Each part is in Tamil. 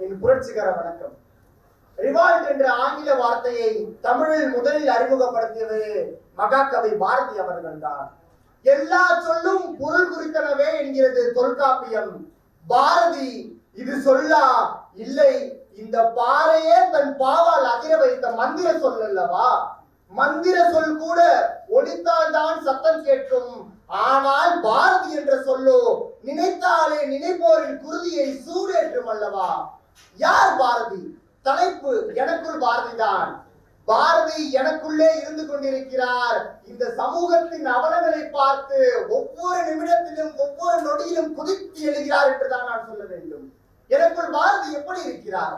என் புரட்சிகர வணக்கம். ரிவால்ட் என்ற ஆங்கில வார்த்தையை தமிழில் முதலில் அறிமுகப்படுத்தியது மகாகவி பாரதி அவர்கள் தான். எல்லா சொல்லும் பொருள் குறித்தனவே என்கிறது தொல்காப்பியம். பாரதி இது சொல்லா இல்லை, இந்த பாறையே தன் பாவால் அதிர வைத்த மந்திர சொல் அல்லவா. மந்திர சொல் கூட ஒலித்தால் தான் சத்தம் கேட்கும். ஆனால் பாரதி என்ற சொல்லோ நினைத்தாலே நினைப்போரின் குருதியை சூடேற்றும் அல்லவா. யார் பாரதி? தலைப்பு எனக்குள் பாரதி தான். பாரதி எனக்குள்ளே இருந்து கொண்டிருக்கிறார். இந்த சமூகத்தின் அவலங்களை பார்த்து ஒவ்வொரு நிமிடத்திலும் ஒவ்வொரு நொடியிலும் குதித்து எழுகிறார் என்றுதான் நான் சொல்ல வேண்டும். எனக்குள் பாரதி எப்படி இருக்கிறார்?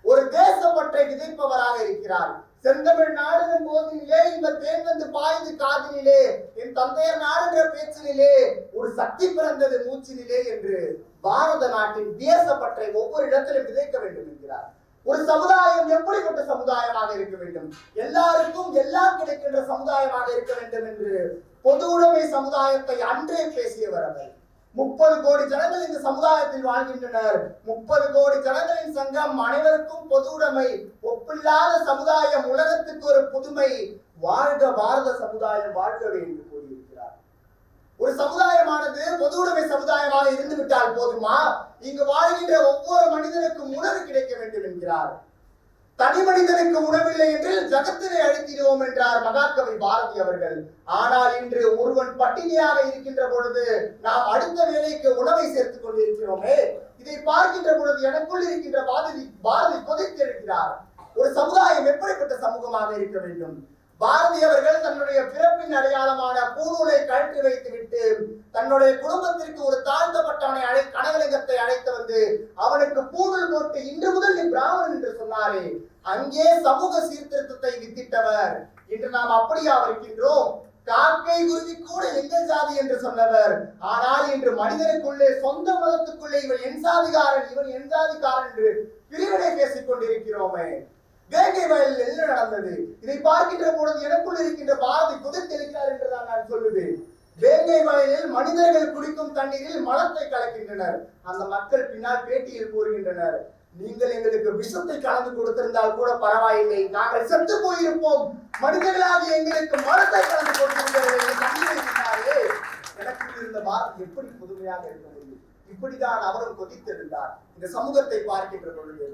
ஒரு தேசப்பற்றை விதைப்பவராக இருக்கிறார். செந்தமிழ் நாடுனும் போதினிலே இந்த தேன் வந்து பாய்ந்து காதினிலே, என் தந்தையர் நாடுன்ற பேச்சினிலே ஒரு சக்தி பிறந்தது மூச்சினிலே என்று பாரத நாட்டின் தேசப்பற்றை ஒவ்வொரு இடத்திலும் விதைக்க வேண்டும் என்கிறார். ஒரு சமுதாயம் எப்படிப்பட்ட சமுதாயமாக இருக்க வேண்டும்? எல்லாருக்கும் எல்லாம் கிடைக்கின்ற சமுதாயமாக இருக்க வேண்டும் என்று பொது உடைமை சமுதாயத்தை அன்றே பேசியவர் அவர். 30 கோடி ஜனங்கள் இந்த சமுதாயத்தில் வாழ்கின்றனர். 30 கோடி ஜனங்களின் சங்கம் அனைவருக்கும் பொது உடைமை, ஒப்பில்லாத சமுதாயம், உலகத்துக்கு ஒரு புதுமை, வாழ்க பாரத சமுதாயம் வாழ்கவே என்று கூறியிருக்கிறார். ஒரு சமுதாயமானது பொது உடைமை சமுதாயமாக இருந்து விட்டால் போதுமா? இங்கு வாழ்கின்ற ஒவ்வொரு மனிதனுக்கும் உணவு கிடைக்க வேண்டும் என்கிறார். தனி மனிதனுக்கு உணவில்லை என்று ஜகத்தினை அழித்திடுவோம் என்றார் மகாகவி பாரதி அவர்கள். ஆனால் இன்று ஒருவன் பட்டினியாக இருக்கின்ற பொழுது நாம் அடுத்த வேலைக்கு உணவை சேர்த்துக் கொண்டிருக்கிறோமே. இதை பார்க்கின்ற பொழுது எனக்குள் இருக்கின்ற பாரதி கொதித்திருக்கிறார். ஒரு சமுதாயம் எப்படிப்பட்ட சமூகமாக இருக்க வேண்டும்? பாரதி அவர்கள் தன்னுடைய பிறப்பின் அடையாளமான பூநூலை கழற்றி வைத்துவிட்டு தன்னுடைய குடும்பத்திற்கு ஒரு தாழ்த்தப்பட்டவனை கனகலிங்கத்தை அழைத்து வந்து அவனுக்கு பூநூல் போட்டு இன்று முதல் நீ பிராமணன் என்று சொன்னாரே, அங்கே சமூக சீர்திருத்தத்தை வித்திட்டவர். இன்று நாம் அப்படியா இருக்கின்றோம்? காக்கை குருவி கூட எங்கள் ஜாதி என்று சொன்னவர். ஆனால் இன்று மனிதனுக்குள்ளே சொந்த மதத்துக்குள்ளே இவன் என் சாதிகாரன் இவன் என் ஜாதிகாரன் என்று பிரிவினை பேசிக் கொண்டிருக்கிறோமே. வேங்கை வயலில் என்ன நடந்தது? இதை பார்க்கின்ற பொழுது எனக்குள் இருக்கின்ற பாரதி குதித்தெழுகிறார் என்றுதான் நான் சொல்லுவேன். வேங்கை வயலில் மனிதர்கள் குடிக்கும் தண்ணீரில் மலத்தை கலக்கின்றனர். அந்த மக்கள் பின்னால் பேட்டியில் கூறுகின்றனர், நீங்கள் எங்களுக்கு விஷத்தை கலந்து கொடுத்திருந்தால் கூட பரவாயில்லை, நாங்கள் செத்து போயிருப்போம், மனிதர்களாக எங்களுக்கு மலத்தை கலந்து கொடுத்திருந்தாரே. எனக்குள் இருந்த பாரதி எப்படி புதுமையாக இருக்க முடியும்? இப்படிதான் அவரும் கொதித்திருந்தார். இந்த சமூகத்தை பார்க்கின்ற பொழுது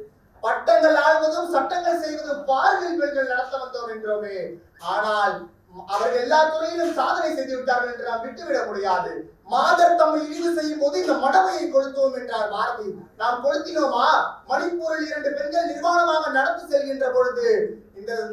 பட்டங்கள் ஆள்வதும் சட்டங்கள் செய்வதும் பார்வையில் பெண்கள் நடத்த வந்தோம் என்றோமே. ஆனால் அவர்கள் எல்லா துறையிலும் சாதனை செய்து விட்டார்கள் என்று நாம் விட்டுவிட முடியாது. மாதர் தம்மை இழிவு செய்யும் போது இந்த மடமையை கொளுத்தோம் என்றார் பாரதி. நாம் கொளுத்தினோமா? மணிப்பூரில் 2 பெண்கள் நிர்வாணமாக நடந்து செல்கின்ற பொழுது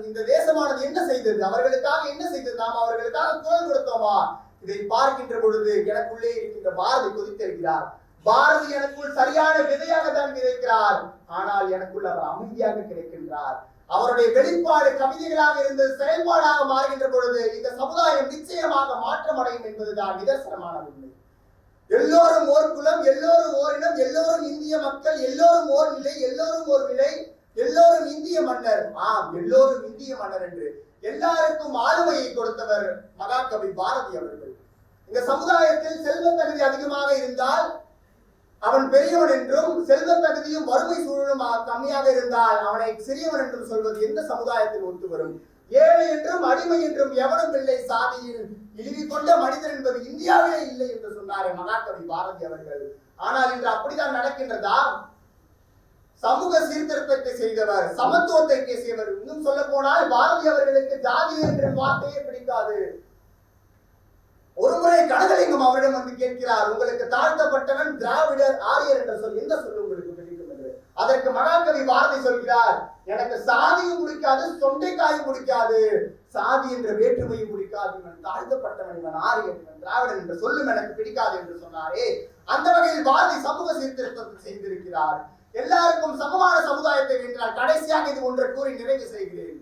இந்த தேசமானது என்ன செய்தது? அவர்களுக்காக என்ன செய்தது? நாம் அவர்களுக்காக குரல் கொடுத்தோமா? இதை பார்க்கின்ற பொழுது எனக்குள்ளே இருக்கின்ற பாரதி கொதித்திருக்கிறார். பாரதி எனக்குள் சரியான விதையாக தான் விதைக்கிறார். ஆனால் எனக்குள் அவர் அமைதியாக கிடைக்கின்றார். அவருடைய வெளிப்பாடு கவிதைகளாக இருந்து செயல்பாடாக மாறுகின்ற பொழுது இந்த சமுதாயம் நிச்சயமாக மாற்றம் அடையும் என்பதுதான் நிதர்சனமான உண்மை. எல்லோரும் ஓர் குலம், எல்லோரும் ஓரினம், எல்லோரும் இந்திய மக்கள், எல்லோரும் ஓர் நிலை, எல்லோரும் ஓர் விலை, எல்லோரும் இந்திய மன்னர். ஆம், எல்லோரும் இந்திய மன்னர் என்று எல்லாருக்கும் ஆளுமையை கொடுத்தவர் மகாகவி பாரதி அவர்கள். இந்த சமுதாயத்தில் செல்வ தகுதி அதிகமாக இருந்தால் அவன் பெரியவன் என்றும், செல்வ தகுதியும் வறுமை சூழலும் கம்மியாக இருந்தால் அவனை சிறியவன் என்றும் சொல்வது எந்த சமுதாயத்தில் ஒத்து வரும்? ஏழை என்றும் அடிமை என்றும் எவனும் இல்லை, சாதியில் இழிவு கொண்ட மனிதன் என்பது இந்தியாவிலே இல்லை என்று சொன்னாரே மகாகவி பாரதி அவர்கள். ஆனால் இன்று அப்படித்தான் நடக்கின்றதா? சமூக சீர்திருத்தத்தை செய்தவர், சமத்துவத்தை பேசியவர். இன்னும் சொல்ல போனால் பாரதி அவர்களுக்கு ஜாதி என்ற வார்த்தையே பிடிக்காது. ஒருமுறை கனகலிங்கம் அவரிடம் வந்து கேட்கிறார், உங்களுக்கு தாழ்த்தப்பட்டவன் திராவிடர் ஆரியர் என்ற சொல் எந்த சொல்லு உங்களுக்கு பிடிக்கும் என்று. அதற்கு மகாகவி பாரதி சொல்கிறார், எனக்கு சாதியும் பிடிக்காது, தொண்டைக்காயும் பிடிக்காது, சாதி என்ற வேற்றுமையும் பிடிக்காது, இவன் தாழ்த்தப்பட்டவன், இவன் ஆரியர், இவன் திராவிடன் என்ற சொல்லும் எனக்கு பிடிக்காது என்று சொன்னாரே. அந்த வகையில் பாரதி சமூக சீர்திருத்தத்தை செய்திருக்கிறார். எல்லாருக்கும் சமமான சமுதாயத்தை வென்றார். கடைசியாக இது ஒன்றை கூறி நிறைவு செய்கிறேன்.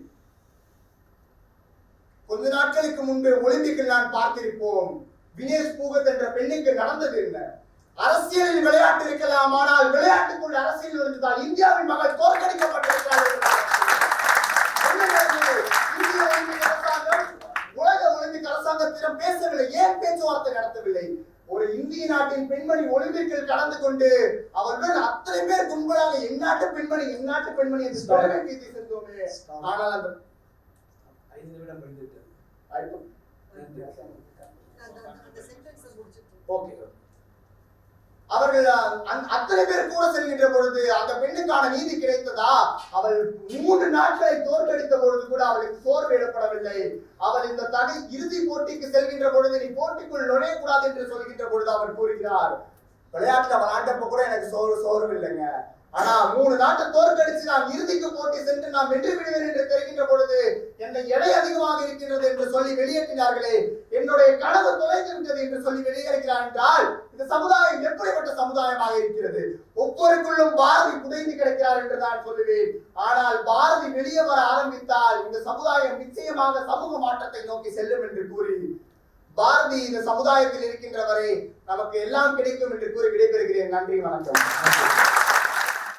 கொஞ்ச நாட்களுக்கு முன்பு ஒலிம்பிக்கில் நான் பார்த்திருப்போம், வினேஷ் பூகத் என்ற பெண்ணுக்கு நடந்தது என்ன? அரசியலில் விளையாட்டு இருக்கலாம், ஆனால் விளையாட்டுக்குள் அரசியல் இருந்தால் இந்தியாவின் மகள் தோற்கடிக்கப்பட்டிருக்கிறார். இந்திய ஒலிம்பிக் அரசாங்கம் உலக ஒலிம்பிக் அரசாங்கத்திடம் பேசவில்லை. ஏன் பேச்சுவார்த்தை நடத்தவில்லை? ஒரு இந்திய நாட்டின் பெண்மணி ஒலிம்பிக் வீட்டுக்குள் கடந்து கொண்டு அவர்கள் அத்தனை பேர் கும்பலாக எந்நாட்டு பெண்மணி என்று சொல்லவே வீதி சென்றோமே. ஆனால் அந்த 5 நிமிடம் முடிந்துவிட்டது. அவர்கள் அத்தனை பேர் கூட செல்கின்ற பொழுது அந்த பெண்ணுக்கான நீதி கிடைத்ததா? அவள் 3 நாட்களை தோற்கடித்த பொழுது கூட அவளுக்கு சோர்வு ஏற்படவில்லை. அவள் இந்த இறுதி போட்டிக்கு செல்கின்ற பொழுது நீ போட்டிக்குள் நுழையக்கூடாது என்று சொல்கின்ற பொழுது அவர் கூறுகிறார், விளையாட்டுல விளையாண்டப்ப கூட எனக்கு சோர்வு இல்லைங்க, ஆனா 3 நாட்டை தோற்கடிச்சு நான் இறுதிக்கு போட்டி சென்று நான் வெற்றி பெறுவேன் என்று தெரிகின்ற பொழுது என்னை எடை அதிகமாக இருக்கின்றது என்று சொல்லி வெளியேற்றினார்களே, என்னுடைய கனவு தொலைந்து விட்டது என்று சொல்லி வெளியேறுகிறார் என்றால் இந்த சமுதாயம் எப்படிப்பட்ட சமுதாயமாக இருக்கிறது? ஒவ்வொருக்குள்ளும் பாரதி புதைந்து கிடக்கிறார் என்று நான் சொல்லுவேன். ஆனால் பாரதி வெளியே வர ஆரம்பித்தால் இந்த சமுதாயம் நிச்சயமாக சமூக மாற்றத்தை நோக்கி செல்லும் என்று கூறி பாரதி இந்த சமுதாயத்தில் இருக்கின்ற வரை நமக்கு எல்லாம் கிடைக்கும் என்று கூறி விடைபெறுகிறேன். நன்றி, வணக்கம்.